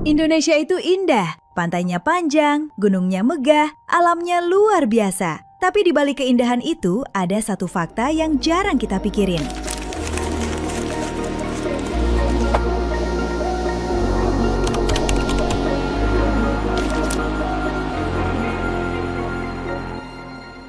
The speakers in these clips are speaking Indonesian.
Indonesia itu indah, pantainya panjang, gunungnya megah, alamnya luar biasa. Tapi di balik keindahan itu, ada satu fakta yang jarang kita pikirin.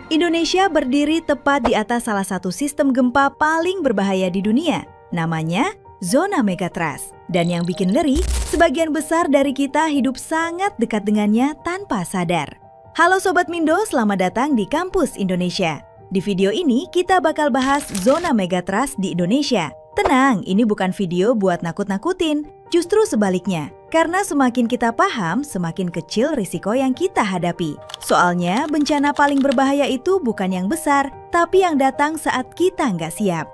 Indonesia berdiri tepat di atas salah satu sistem gempa paling berbahaya di dunia. Namanya zona megatrust. Dan yang bikin ngeri, sebagian besar dari kita hidup sangat dekat dengannya tanpa sadar. Halo Sobat Mindo, selamat datang di Kampus Indonesia. Di video ini kita bakal bahas zona megatrust di Indonesia. Tenang, ini bukan video buat nakut-nakutin, justru sebaliknya. Karena semakin kita paham, semakin kecil risiko yang kita hadapi. Soalnya, bencana paling berbahaya itu bukan yang besar, tapi yang datang saat kita nggak siap.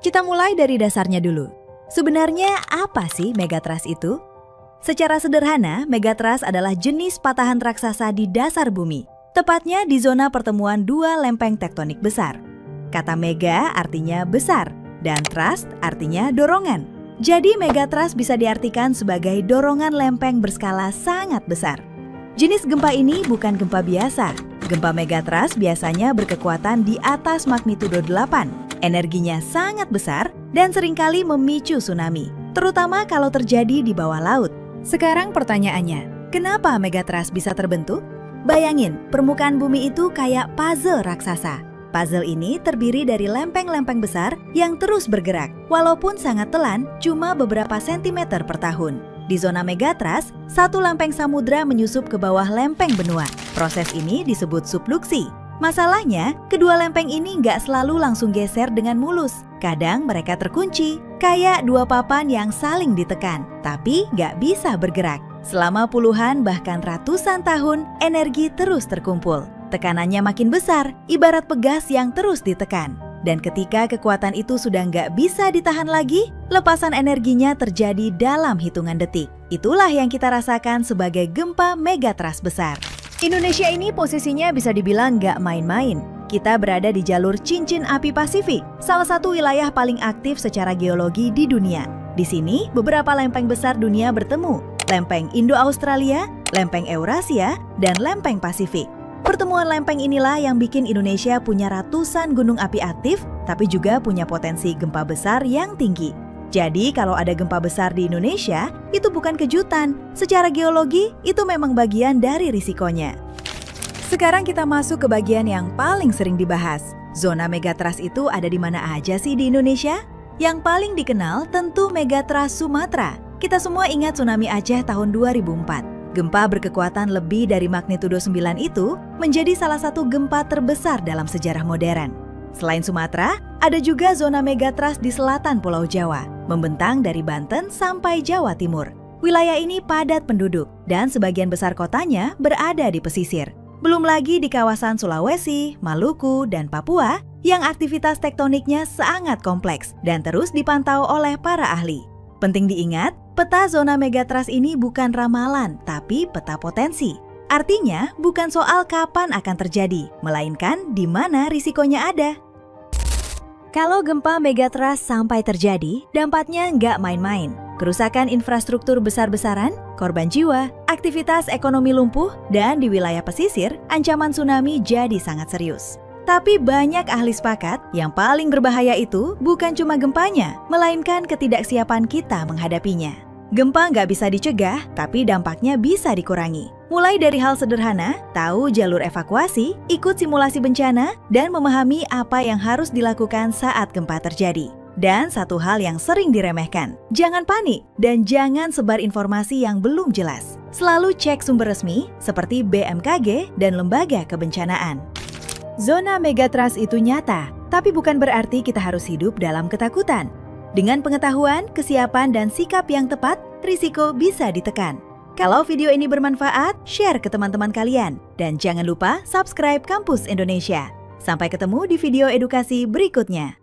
Kita mulai dari dasarnya dulu. Sebenarnya apa sih megatrust itu? Secara sederhana, megatrust adalah jenis patahan raksasa di dasar bumi. Tepatnya di zona pertemuan dua lempeng tektonik besar. Kata mega artinya besar, dan trust artinya dorongan. Jadi megatrust bisa diartikan sebagai dorongan lempeng berskala sangat besar. Jenis gempa ini bukan gempa biasa. Gempa megatrust biasanya berkekuatan di atas magnitudo 8. Energinya sangat besar dan seringkali memicu tsunami, terutama kalau terjadi di bawah laut. Sekarang pertanyaannya, kenapa megatrust bisa terbentuk? Bayangin, permukaan bumi itu kayak puzzle raksasa. Puzzle ini terdiri dari lempeng-lempeng besar yang terus bergerak, walaupun sangat telan, cuma beberapa sentimeter per tahun. Di zona megatrust, satu lempeng samudra menyusup ke bawah lempeng benua. Proses ini disebut subduksi. Masalahnya, kedua lempeng ini nggak selalu langsung geser dengan mulus. Kadang mereka terkunci, kayak dua papan yang saling ditekan, tapi nggak bisa bergerak. Selama puluhan bahkan ratusan tahun, energi terus terkumpul. Tekanannya makin besar, ibarat pegas yang terus ditekan. Dan ketika kekuatan itu sudah nggak bisa ditahan lagi, lepasan energinya terjadi dalam hitungan detik. Itulah yang kita rasakan sebagai gempa megatrust besar. Indonesia ini posisinya bisa dibilang nggak main-main. Kita berada di jalur cincin api Pasifik, salah satu wilayah paling aktif secara geologi di dunia. Di sini, beberapa lempeng besar dunia bertemu, lempeng Indo-Australia, lempeng Eurasia, dan lempeng Pasifik. Pertemuan lempeng inilah yang bikin Indonesia punya ratusan gunung api aktif, tapi juga punya potensi gempa besar yang tinggi. Jadi kalau ada gempa besar di Indonesia, itu bukan kejutan. Secara geologi, itu memang bagian dari risikonya. Sekarang kita masuk ke bagian yang paling sering dibahas. Zona megatrust itu ada di mana aja sih di Indonesia? Yang paling dikenal tentu megatrust Sumatera. Kita semua ingat tsunami Aceh tahun 2004. Gempa berkekuatan lebih dari magnitudo 9 itu menjadi salah satu gempa terbesar dalam sejarah modern. Selain Sumatera, ada juga zona megatrust di selatan Pulau Jawa, membentang dari Banten sampai Jawa Timur. Wilayah ini padat penduduk dan sebagian besar kotanya berada di pesisir. Belum lagi di kawasan Sulawesi, Maluku, dan Papua yang aktivitas tektoniknya sangat kompleks dan terus dipantau oleh para ahli. Penting diingat, peta zona megatrust ini bukan ramalan, tapi peta potensi. Artinya, bukan soal kapan akan terjadi, melainkan di mana risikonya ada. Kalau gempa megatrust sampai terjadi, dampaknya nggak main-main. Kerusakan infrastruktur besar-besaran, korban jiwa, aktivitas ekonomi lumpuh, dan di wilayah pesisir, ancaman tsunami jadi sangat serius. Tapi banyak ahli sepakat, yang paling berbahaya itu bukan cuma gempanya, melainkan ketidaksiapan kita menghadapinya. Gempa nggak bisa dicegah, tapi dampaknya bisa dikurangi. Mulai dari hal sederhana, tahu jalur evakuasi, ikut simulasi bencana, dan memahami apa yang harus dilakukan saat gempa terjadi. Dan satu hal yang sering diremehkan, jangan panik dan jangan sebar informasi yang belum jelas. Selalu cek sumber resmi seperti BMKG dan lembaga kebencanaan. Zona megatrust itu nyata, tapi bukan berarti kita harus hidup dalam ketakutan. Dengan pengetahuan, kesiapan, dan sikap yang tepat, risiko bisa ditekan. Kalau video ini bermanfaat, share ke teman-teman kalian. Dan jangan lupa subscribe Kampus Indonesia. Sampai ketemu di video edukasi berikutnya.